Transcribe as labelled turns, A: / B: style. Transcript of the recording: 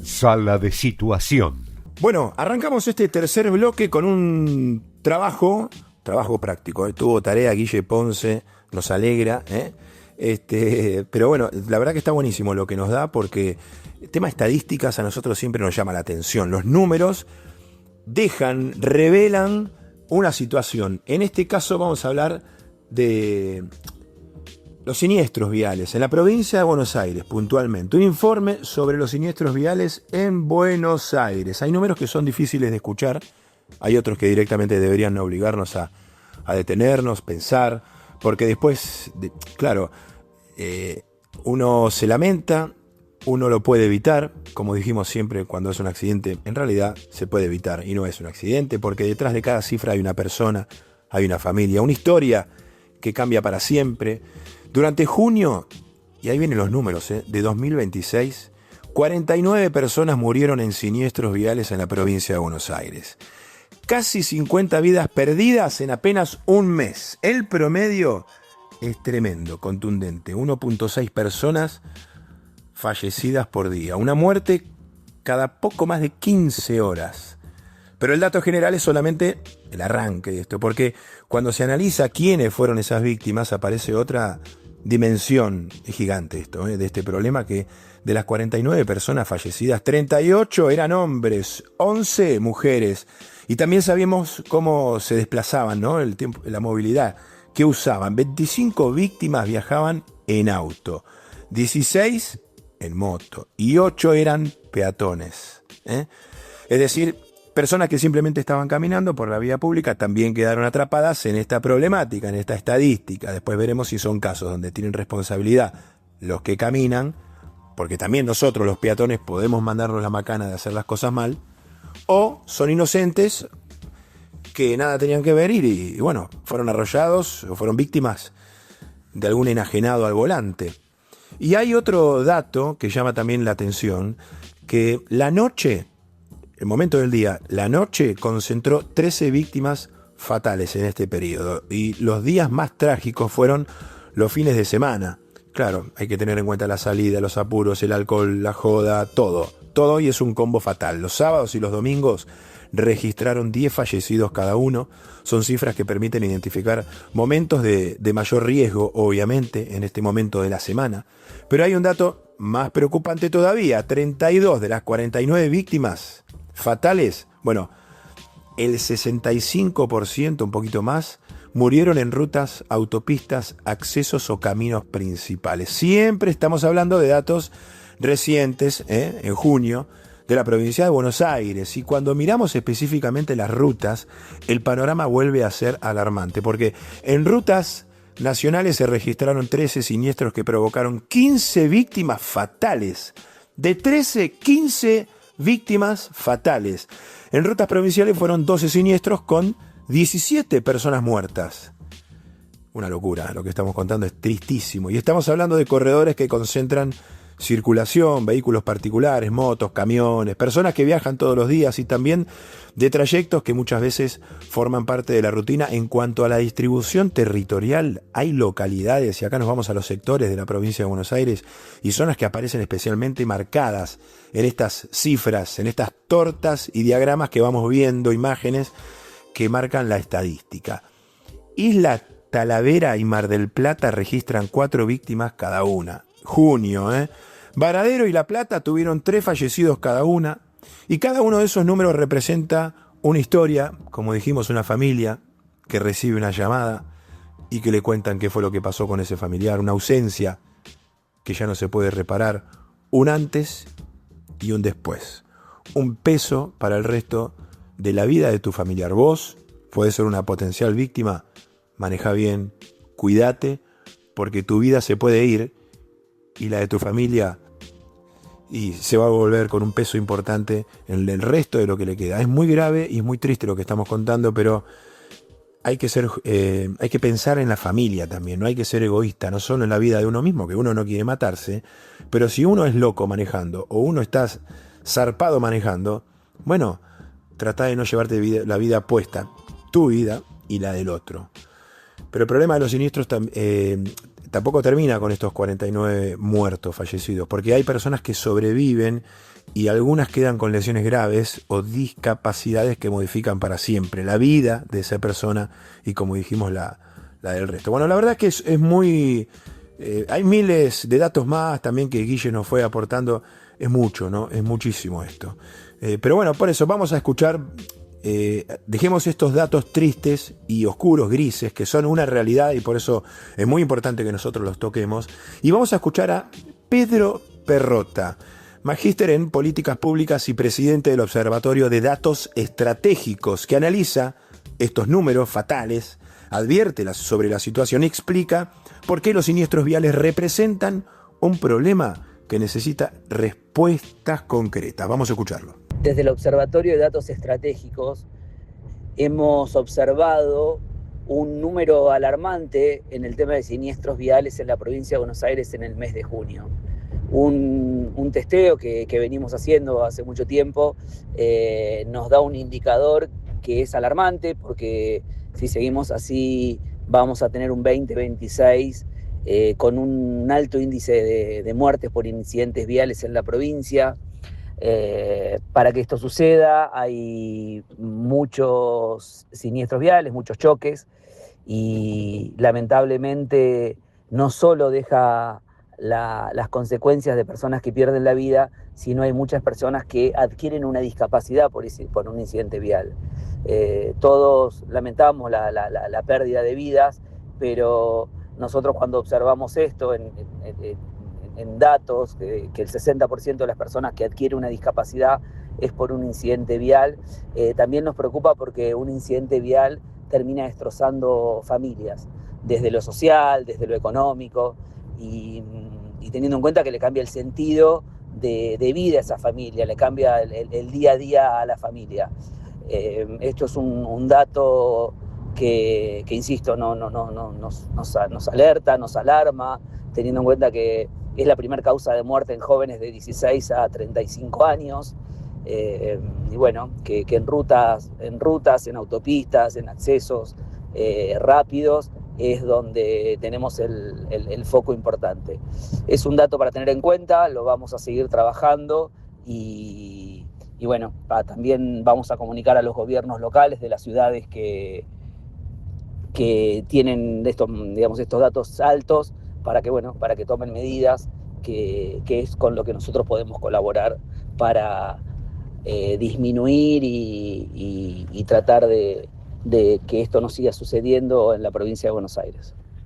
A: Sala de situación.
B: Bueno, arrancamos este tercer bloque con un trabajo práctico. Tuvo tarea Guille Ponce, nos alegra. Pero bueno, la verdad que está buenísimo lo que nos da, porque el tema estadísticas a nosotros siempre nos llama la atención. Los números revelan una situación. En este caso vamos a hablar de los siniestros viales en la provincia de Buenos Aires, puntualmente. Un informe sobre los siniestros viales en Buenos Aires. Hay números que son difíciles de escuchar, hay otros que directamente deberían obligarnos a detenernos, pensar, porque después, claro, uno se lamenta, uno lo puede evitar, como dijimos siempre cuando es un accidente, en realidad se puede evitar y no es un accidente, porque detrás de cada cifra hay una persona, hay una familia, una historia que cambia para siempre. Durante junio, y ahí vienen los números, de 2026, 49 personas murieron en siniestros viales en la provincia de Buenos Aires. Casi 50 vidas perdidas en apenas un mes. El promedio es tremendo, contundente. 1.6 personas fallecidas por día. Una muerte cada poco más de 15 horas. Pero el dato general es solamente el arranque de esto, porque cuando se analiza quiénes fueron esas víctimas, aparece otra dimensión gigante de este problema, que de las 49 personas fallecidas, 38 eran hombres, 11 mujeres. Y también sabíamos cómo se desplazaban, el tiempo, la movilidad que usaban. 25 víctimas viajaban en auto, 16 en moto y 8 eran peatones. Es decir, personas que simplemente estaban caminando por la vía pública también quedaron atrapadas en esta problemática, en esta estadística. Después veremos si son casos donde tienen responsabilidad los que caminan, porque también nosotros los peatones podemos mandarnos la macana de hacer las cosas mal, o son inocentes que nada tenían que ver y bueno, fueron arrollados o fueron víctimas de algún enajenado al volante. Y hay otro dato que llama también la atención, que la noche, el momento del día, la noche concentró 13 víctimas fatales en este periodo. Y los días más trágicos fueron los fines de semana. Claro, hay que tener en cuenta la salida, los apuros, el alcohol, la joda, todo. Todo hoy es un combo fatal. Los sábados y los domingos registraron 10 fallecidos cada uno. Son cifras que permiten identificar momentos de mayor riesgo, obviamente, en este momento de la semana. Pero hay un dato más preocupante todavía. 32 de las 49 víctimas fatales, bueno, el 65%, un poquito más, murieron en rutas, autopistas, accesos o caminos principales. Siempre estamos hablando de datos recientes, en junio, de la provincia de Buenos Aires. Y cuando miramos específicamente las rutas, el panorama vuelve a ser alarmante, porque en rutas nacionales se registraron 13 siniestros que provocaron 15 víctimas fatales. De 13, 15 víctimas fatales. En rutas provinciales fueron 12 siniestros con 17 personas muertas. Una locura, lo que estamos contando es tristísimo. Y estamos hablando de corredores que concentran circulación, vehículos particulares, motos, camiones, personas que viajan todos los días y también de trayectos que muchas veces forman parte de la rutina. En cuanto a la distribución territorial, hay localidades, y acá nos vamos a los sectores de la provincia de Buenos Aires, y zonas que aparecen especialmente marcadas en estas cifras, en estas tortas y diagramas que vamos viendo, imágenes que marcan la estadística. Isla Talavera y Mar del Plata registran 4 víctimas cada una. Junio, Varadero y La Plata tuvieron 3 fallecidos cada una, y cada uno de esos números representa una historia, como dijimos, una familia que recibe una llamada y que le cuentan qué fue lo que pasó con ese familiar, una ausencia que ya no se puede reparar, un antes y un después, un peso para el resto de la vida de tu familiar. Vos podés ser una potencial víctima, maneja bien, cuídate, porque tu vida se puede ir y la de tu familia y se va a volver con un peso importante en el resto de lo que le queda. Es muy grave y es muy triste lo que estamos contando, pero hay que pensar en la familia también, no hay que ser egoísta, no solo en la vida de uno mismo, que uno no quiere matarse, pero si uno es loco manejando o uno está zarpado manejando, bueno, trata de no llevarte la vida puesta, tu vida y la del otro. Pero el problema de los siniestros tampoco termina con estos 49 muertos, fallecidos, porque hay personas que sobreviven y algunas quedan con lesiones graves o discapacidades que modifican para siempre la vida de esa persona y, como dijimos, la del resto. Bueno, la verdad es que es muy... hay miles de datos más también que Guille nos fue aportando. Es mucho, ¿no? Es muchísimo esto. Pero bueno, por eso vamos a escuchar... dejemos estos datos tristes y oscuros, grises, que son una realidad y por eso es muy importante que nosotros los toquemos. Y vamos a escuchar a Pedro Perrota, magíster en políticas públicas y presidente del Observatorio de Datos Estratégicos, que analiza estos números fatales, advierte sobre la situación y explica por qué los siniestros viales representan un problema que necesita respuestas concretas. Vamos a escucharlo.
C: Desde el Observatorio de Datos Estratégicos hemos observado un número alarmante en el tema de siniestros viales en la provincia de Buenos Aires en el mes de junio. Un testeo que venimos haciendo hace mucho tiempo nos da un indicador que es alarmante, porque si seguimos así vamos a tener un 2026 con un alto índice de muertes por incidentes viales en la provincia. Para que esto suceda hay muchos siniestros viales, muchos choques, y lamentablemente no solo deja las consecuencias de personas que pierden la vida, sino hay muchas personas que adquieren una discapacidad por un incidente vial. Todos lamentamos la pérdida de vidas, pero nosotros cuando observamos esto en datos, que el 60% de las personas que adquieren una discapacidad es por un incidente vial, también nos preocupa porque un incidente vial termina destrozando familias, desde lo social, desde lo económico, y teniendo en cuenta que le cambia el sentido de vida a esa familia, le cambia el día a día a la familia. Esto es un dato que insisto, nos alerta, nos alarma, teniendo en cuenta que es la primera causa de muerte en jóvenes de 16 a 35 años, y bueno, que en rutas, en autopistas, en accesos rápidos, es donde tenemos el foco importante. Es un dato para tener en cuenta, lo vamos a seguir trabajando y bueno, también vamos a comunicar a los gobiernos locales de las ciudades que tienen estos datos altos para que tomen medidas, que es con lo que nosotros podemos colaborar para disminuir y tratar de que esto no siga sucediendo en la provincia de Buenos Aires.